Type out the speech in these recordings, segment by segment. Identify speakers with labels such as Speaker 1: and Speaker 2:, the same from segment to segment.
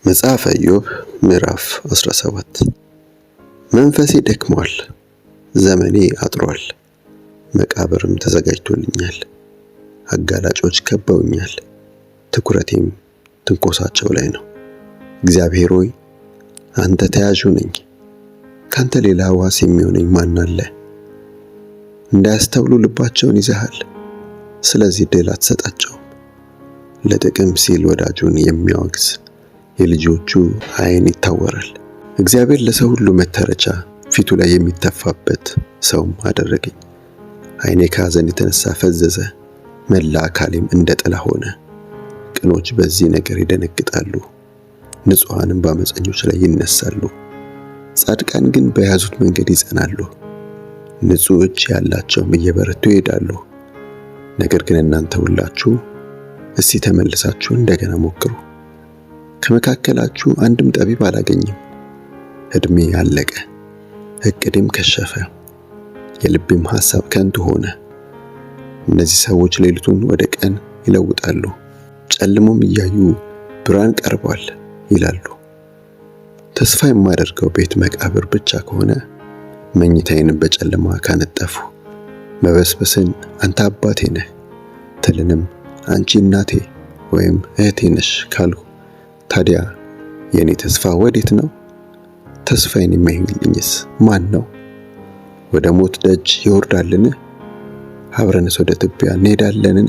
Speaker 1: መጽሐፈ ኢዮብ ምዕራፍ 17 መንፈሴ ደክሟል፣ ዘመኔ አጥሯል፣ መቃብርም ተዘጋጅቶልኛል። አጋላጮች ከበውኛል፣ ትኩረቴም ትንኮሳቸው ላይ ነው። እግዚአብሔር ሆይ አንተ ተያዡ ነኝ፣ ካንተ ሌላ ዋስ የሚሆነኝ ማን አለ? እንዳያስተውሉ ልባቸውን ይዘሃል፣ ስለዚህ ድል አትሰጣቸውም። ለጥቅም ሲል ወዳጁን የሚያወግዝ የልጆቹ ዓይን ይታወራል። እግዚአብሔር ለሰው ሁሉ መተረቻ ፊቱ ላይ የሚተፋበት ሰውም አደረገኝ። ዓይኔ ከሐዘን የተነሳ ፈዘዘ፣ መላ አካሌም እንደ ጥላ ሆነ። ቅኖች በዚህ ነገር ይደነግጣሉ፣ ንጹሐንም በአመፀኞች ላይ ይነሳሉ። ጻድቃን ግን በያዙት መንገድ ይጸናሉ፣ ንጹሕ እጅ ያላቸውም እየበረቱ ይሄዳሉ። ነገር ግን እናንተ ሁላችሁ እስቲ ተመልሳችሁ እንደገና ሞክሩ። ከመካከላችሁ አንድም ጠቢብ አላገኝም። ዕድሜ አለቀ፣ ዕቅዴም ከሸፈ፣ የልቤም ሐሳብ ከንቱ ሆነ። እነዚህ ሰዎች ሌሊቱን ወደ ቀን ይለውጣሉ፣ ጨልሞም እያዩ ብርሃን ቀርቧል ይላሉ። ተስፋ የማደርገው ቤት መቃብር ብቻ ከሆነ መኝታዬንም በጨለማ ካነጠፉ። መበስበስን አንተ አባቴ ነህ፣ ትልንም አንቺ እናቴ ወይም እህቴ ነሽ ካሉ ታዲያ የኔ ተስፋ ወዴት ነው? ተስፋዬን የሚያየኝስ ማን ነው? ወደ ሞት ደጅ ይወርዳልን? አብረንስ ወደ ትቢያ እንሄዳለንን?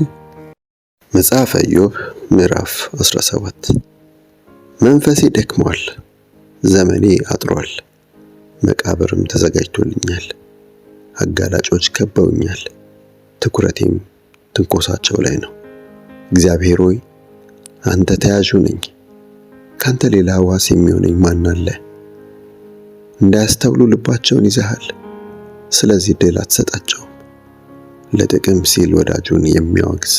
Speaker 1: መጽሐፈ ኢዮብ ምዕራፍ 17 መንፈሴ ደክሟል፣ ዘመኔ አጥሯል፣ መቃብርም ተዘጋጅቶልኛል። አጋላጮች ከበውኛል፣ ትኩረቴም ትንኮሳቸው ላይ ነው። እግዚአብሔር ሆይ አንተ ተያዡ ነኝ፣ ካንተ ሌላ ዋስ የሚሆነኝ ማን አለ? እንዳያስተውሉ ልባቸውን ይዘሃል፣ ስለዚህ ድል አትሰጣቸውም። ለጥቅም ሲል ወዳጁን የሚያወግዝ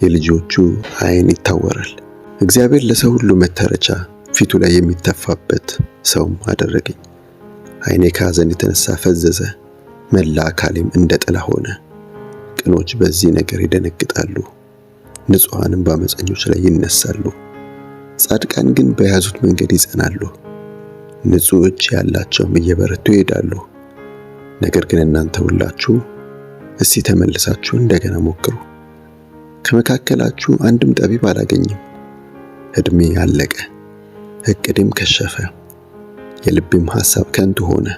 Speaker 1: የልጆቹ ዓይን ይታወራል። እግዚአብሔር ለሰው ሁሉ መተረቻ ፊቱ ላይ የሚተፋበት ሰውም አደረገኝ። ዓይኔ ከሐዘን የተነሳ ፈዘዘ፣ መላ አካሌም እንደ ጥላ ሆነ። ቅኖች በዚህ ነገር ይደነግጣሉ፣ ንጹሐንም በአመፀኞች ላይ ይነሳሉ። ጻድቃን ግን በያዙት መንገድ ይጸናሉ፣ ንጹሕ እጅ ያላቸውም እየበረቱ ይሄዳሉ። ነገር ግን እናንተ ሁላችሁ እስቲ ተመልሳችሁ እንደገና ሞክሩ። ከመካከላችሁ አንድም ጠቢብ አላገኝም። ዕድሜ አለቀ፣ ዕቅዴም ከሸፈ፣ የልቤም ሐሳብ ከንቱ ሆነ።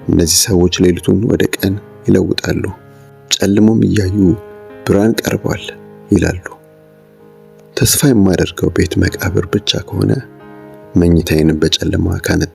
Speaker 1: እነዚህ ሰዎች ሌሊቱን ወደ ቀን ይለውጣሉ፣ ጨልሞም እያዩ ብርሃን ቀርቧል ይላሉ። ተስፋ የማደርገው ቤት መቃብር ብቻ ከሆነ መኝታዬንም በጨለማ ካነጠፉ።